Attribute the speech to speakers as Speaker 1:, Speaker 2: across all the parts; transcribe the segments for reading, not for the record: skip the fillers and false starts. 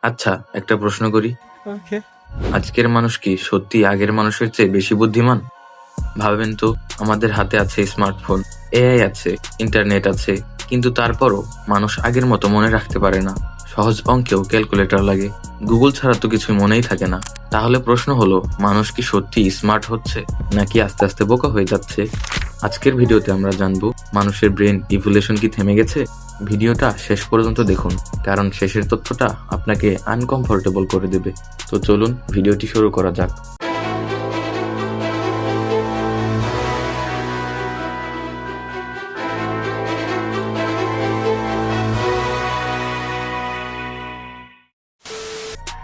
Speaker 1: আচ্ছা, একটা প্রশ্ন করি।
Speaker 2: ওকে।
Speaker 1: আজকের মানুষ কি সত্যি আগের মানুষের চেয়ে বেশি বুদ্ধিমান? ভাবেন তো, আমাদের হাতে আছে স্মার্টফোন, এআই আছে, ইন্টারনেট আছে, কিন্তু তারপরও মানুষ আগের মতো মনে রাখতে পারে না। সহজ অঙ্কেও ক্যালকুলেটর লাগে। গুগল ছাড়া তো কিছুই মনেই থাকে না। তাহলে প্রশ্ন হলো, মানুষ কি সত্যি স্মার্ট হচ্ছে নাকি আস্তে আস্তে বোকা হয়ে যাচ্ছে? আজকের ভিডিওতে আমরা জানবো, মানুষের ব্রেন ইভলিউশন কি থেমে গেছে? ভিডিওটা শেষ পর্যন্ত দেখুন, কারণ শেষের তথ্যটা আপনাকে আনকমফোর্টেবল করে দেবে। তো চলুন ভিডিওটি শুরু করা যাক।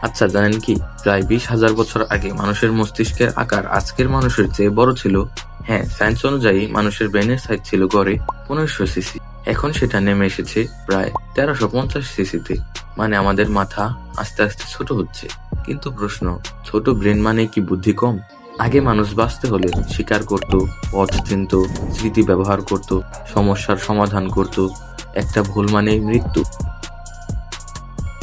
Speaker 1: আচ্ছা, জানেন কি, প্রায় 20,000 বছর আগে মানুষের মস্তিষ্কের আকার আজকের মানুষের চেয়ে বড় ছিল। হ্যাঁ, সায়েন্স অনুযায়ী মানুষের ব্রেনের সাইজ ছিল গড়ে 1500 সিসি। এখন সেটা নেমে এসেছে প্রায় 1350 সিসিতে। মানে আমাদের মাথা আস্তে আস্তে ছোট হচ্ছে। কিন্তু প্রশ্ন, ছোট ব্রেন মানে কি বুদ্ধি কম? আগে মানুষ বাঁচতে হলে শিকার করত, পথ চিনত, স্মৃতি ব্যবহার করত, সমস্যার সমাধান করত। একটা ভুল মানেই মৃত্যু।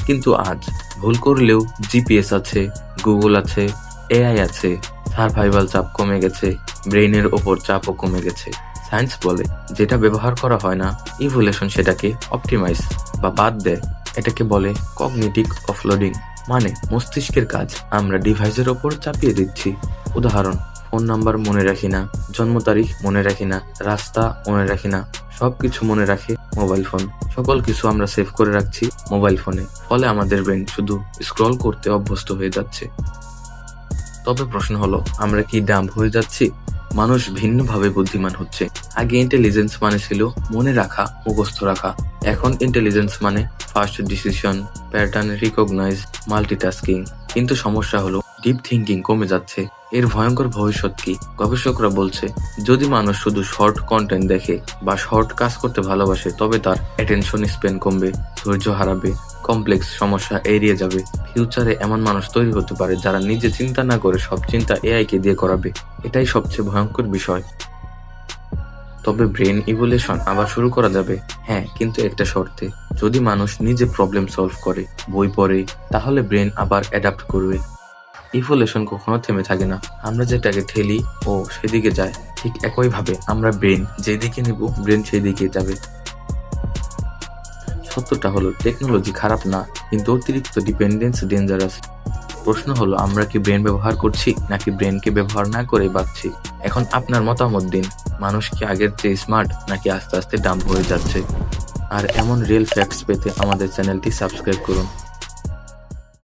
Speaker 1: কিন্তু আজ ভুল করলেও জিপিএস আছে, গুগল আছে, এআই আছে, সার্ভাইভাল চাপ কমে গেছে, ব্রেইনের ওপর চাপও কমে গেছে। সায়েন্স বলে, যেটা ব্যবহার করা হয় না, ইভলিউশন সেটাকে অপটিমাইজ বা বাদ দেয়। এটাকে বলে কগনিটিভ অফলোডিং। মানে মস্তিষ্কের কাজ আমরা ডিভাইসের ওপর চাপিয়ে দিচ্ছি। উদাহরণ, ফোন নাম্বার মনে রাখি না, জন্ম তারিখ মনে রাখি না, রাস্তা মনে রাখি না, সবকিছু মনে রাখে মোবাইল ফোন। সকল কিছু আমরা সেভ করে রাখছি মোবাইল ফোনে। ফলে আমাদের ব্রেন শুধু স্ক্রল করতে অভ্যস্ত হয়ে যাচ্ছে। তবে প্রশ্ন হলো, আমরা কি ডাম্ব হয়ে যাচ্ছি? মানুষ ভিন্নভাবে বুদ্ধিমান হচ্ছে। আগে ইন্টেলিজেন্স মানে ছিল মনে রাখা, মুখস্থ রাখা। এখন ইন্টেলিজেন্স মানে fast decision, pattern recognise, multitasking. কিন্তু সমস্যা হলো, ডিপ থিঙ্কিং কমে যাচ্ছে। এর ভয়ঙ্কর ভবিষ্যৎ কি? গবেষকরা বলছে, যদি মানুষ শুধু শর্ট কন্টেন্ট দেখে বা শর্ট কাজ করতে ভালোবাসে, তবে তার অ্যাটেনশন স্প্যান কমবে, ধৈর্য হারাবে, কমপ্লেক্স সমস্যা এড়িয়ে যাবে। ফিউচারে এমন মানুষ তৈরি হতে পারে যারা নিজে চিন্তা না করে সব চিন্তা এআই কে দিয়ে করাবে। এটাই সবচেয়ে ভয়ঙ্কর বিষয়। তবে ব্রেন ইভলিউশন আবার শুরু করা যাবে। হ্যাঁ, কিন্তু একটা শর্তে, যদি মানুষ নিজে প্রবলেম সলভ করে, বই পড়ে, তাহলে ব্রেন আবার অ্যাডাপ্ট করবে। ইভলিউশন কখনো থেমে থাকে না। আমরা যেটাকে ঠেলি ও সেদিকে যায়। ঠিক একইভাবে আমরা ব্রেন যেদিকে নেব, ব্রেন সেই দিকে যাবে। সত্যটা হলো, টেকনোলজি খারাপ না, কিন্তু অতিরিক্ত ডিপেন্ডেন্স ডেঞ্জারাস। প্রশ্ন হলো, আমরা কি ব্রেন ব্যবহার করছি নাকি ব্রেনকে ব্যবহার না করে বাঁচছি? এখন আপনার মতামত দিন। মানুষ কি আগের চেয়ে স্মার্ট নাকি আস্তে আস্তে ডাম্ব হয়ে যাচ্ছে? আর এমন রিয়েল ফ্যাক্টস পেতে আমাদের চ্যানেলটি সাবস্ক্রাইব করুন।